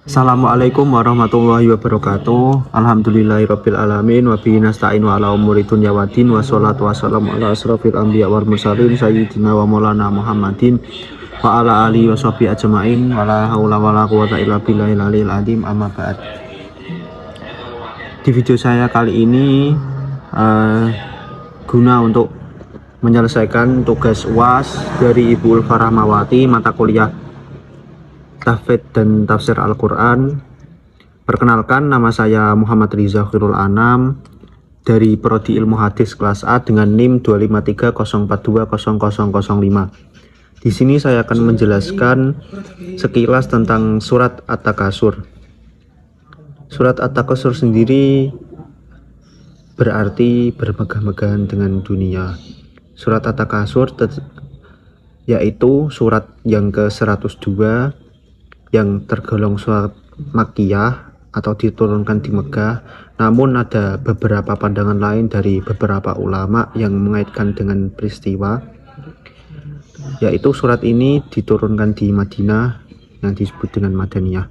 Assalamualaikum warahmatullahi wabarakatuh. Alhamdulillahirabbil alamin wa bihi nasta'inu ala umuri dunya waddin wassalatu wassalamu ala asrofil anbiya wal mursalin sayyidina wa maulana Muhammadin wa ala alihi washabihi ajmain wa la haula wa la quwata illa billahil aliyil azim amma ba'd. Di video saya kali ini guna untuk menyelesaikan tugas UAS dari Ibu Ulfa Rahmawati mata kuliah Tahfidz dan Tafsir Al-Quran. Perkenalkan, nama saya Muhammad Riza Khairul Anam dari Prodi Ilmu Hadis kelas A dengan NIM 25304200005. Di sini saya akan menjelaskan sekilas tentang surat At-Takasur. Surat At-Takasur sendiri berarti bermegah-megahan dengan dunia. Surat At-Takasur yaitu surat yang ke-102 yang tergolong surat Makkiyah atau diturunkan di Mekah, namun ada beberapa pandangan lain dari beberapa ulama yang mengaitkan dengan peristiwa, yaitu surat ini diturunkan di Madinah yang disebut dengan Madaniyah.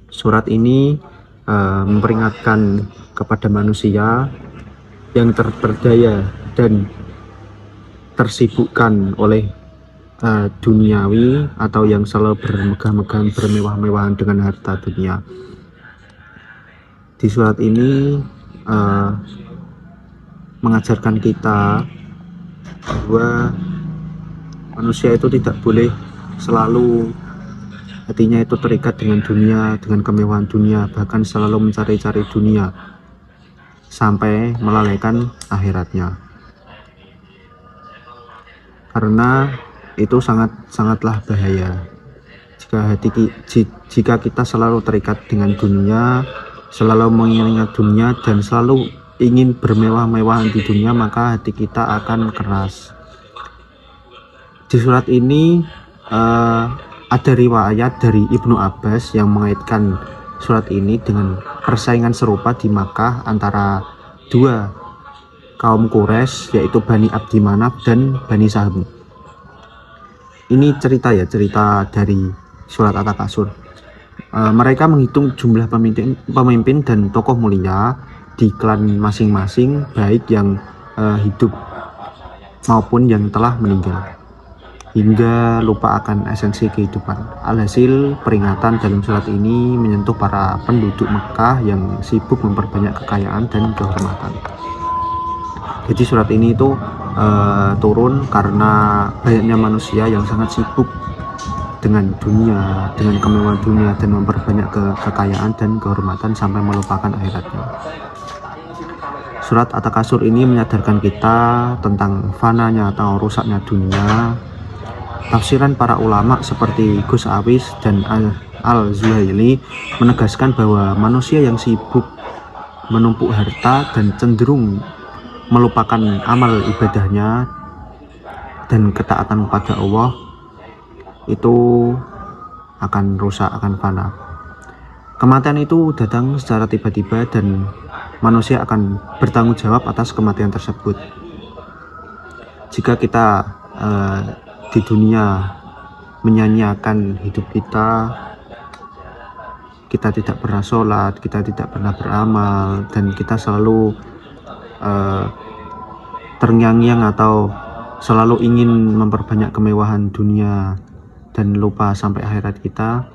Surat ini memperingatkan kepada manusia yang terperdaya dan tersibukkan oleh duniawi atau yang selalu bermegah-megahan, bermewah-mewahan dengan harta dunia. Di surat ini mengajarkan kita bahwa manusia itu tidak boleh selalu hatinya itu terikat dengan dunia, dengan kemewahan dunia, bahkan selalu mencari-cari dunia sampai melalaikan akhiratnya, karena itu sangatlah bahaya jika kita selalu terikat dengan dunia, selalu mengingat dunia dan selalu ingin bermewah-mewahan di dunia, maka hati kita akan keras. Di surat ini ada riwayat dari Ibnu Abbas yang mengaitkan surat ini dengan persaingan serupa di Makkah antara dua kaum Quraisy, yaitu Bani Abdi Manaf dan Bani Saham. Ini cerita dari surat At-Takasur. Mereka menghitung jumlah pemimpin dan tokoh mulia di klan masing-masing, baik yang hidup maupun yang telah meninggal, hingga lupa akan esensi kehidupan. Alhasil, peringatan dalam surat ini menyentuh para penduduk Mekah yang sibuk memperbanyak kekayaan dan kehormatan. Jadi surat ini itu turun karena banyaknya manusia yang sangat sibuk dengan dunia, dengan kemewahan dunia, dan memperbanyak kekayaan dan kehormatan sampai melupakan akhiratnya. Surat At-Takasur ini menyadarkan kita tentang fananya atau rusaknya dunia. Tafsiran para ulama seperti Gus Awis dan Al-Zuhaili menegaskan bahwa manusia yang sibuk menumpuk harta dan cenderung melupakan amal ibadahnya dan ketaatan kepada Allah itu akan rusak, akan fana. Kematian itu datang secara tiba-tiba dan manusia akan bertanggung jawab atas kematian tersebut. Jika kita di dunia menyanyiakan hidup kita tidak pernah sholat, kita tidak pernah beramal, dan kita selalu terngiang-ngiang atau selalu ingin memperbanyak kemewahan dunia dan lupa sampai akhirat kita,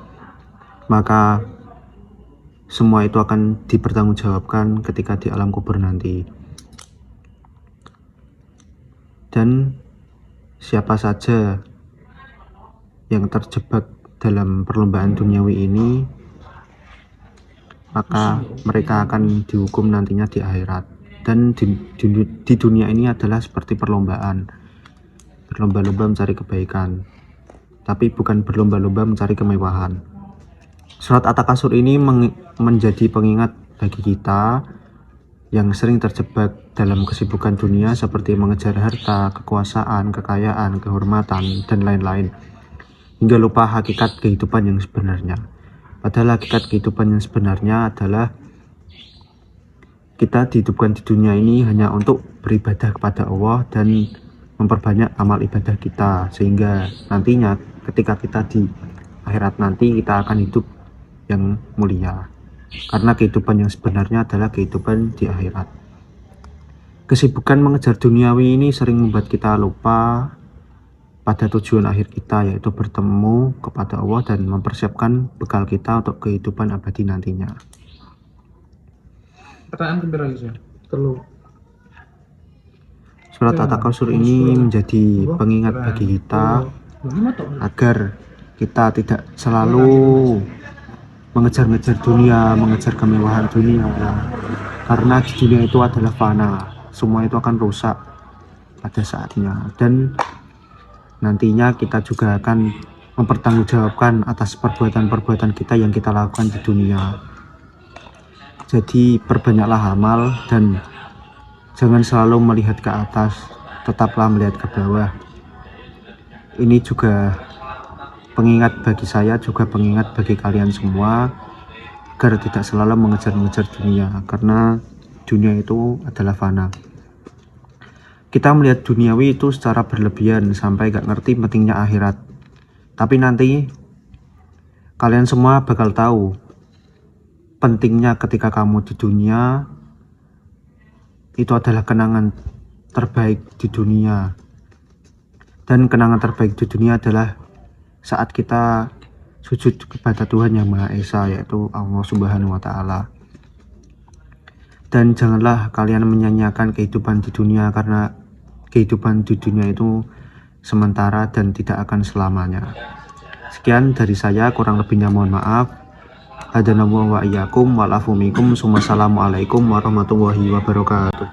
maka semua itu akan dipertanggungjawabkan ketika di alam kubur nanti. Dan siapa saja yang terjebak dalam perlombaan duniawi ini, maka mereka akan dihukum nantinya di akhirat. Dan di dunia ini adalah seperti perlombaan, berlomba-lomba mencari kebaikan, tapi bukan berlomba-lomba mencari kemewahan. Surat At-Takasur ini menjadi pengingat bagi kita yang sering terjebak dalam kesibukan dunia seperti mengejar harta, kekuasaan, kekayaan, kehormatan, dan lain-lain, hingga lupa hakikat kehidupan yang sebenarnya. Padahal hakikat kehidupan yang sebenarnya adalah kita dihidupkan di dunia ini hanya untuk beribadah kepada Allah dan memperbanyak amal ibadah kita, sehingga nantinya ketika kita di akhirat nanti kita akan hidup yang mulia, karena kehidupan yang sebenarnya adalah kehidupan di akhirat. Kesibukan mengejar duniawi ini sering membuat kita lupa pada tujuan akhir kita, yaitu bertemu kepada Allah dan mempersiapkan bekal kita untuk kehidupan abadi nantinya. Pertanyaan kembali lagi sih. Terlalu. Surat At-Takasur ini menjadi pengingat bagi kita agar kita tidak selalu mengejar-ngejar dunia, mengejar kemewahan dunia, karena di dunia itu adalah fana, semua itu akan rusak pada saatnya, dan nantinya kita juga akan mempertanggungjawabkan atas perbuatan-perbuatan kita yang kita lakukan di dunia. Jadi perbanyaklah amal dan jangan selalu melihat ke atas, tetaplah melihat ke bawah. Ini juga pengingat bagi saya, juga pengingat bagi kalian semua, agar tidak selalu mengejar-ngejar dunia, karena dunia itu adalah fana. Kita melihat duniawi itu secara berlebihan sampai gak ngerti pentingnya akhirat. Tapi nanti kalian semua bakal tahu pentingnya ketika kamu di dunia. Itu adalah kenangan terbaik di dunia, dan kenangan terbaik di dunia adalah saat kita sujud kepada Tuhan Yang Maha Esa, yaitu Allah Subhanahu wa Ta'ala. Dan janganlah kalian menyanyiakan kehidupan di dunia, karena kehidupan di dunia itu sementara dan tidak akan selamanya. Sekian dari saya, kurang lebihnya mohon maaf. Hadanallahu wa iyyakum wal afu minkum. Assalamualaikum warahmatullahi wabarakatuh.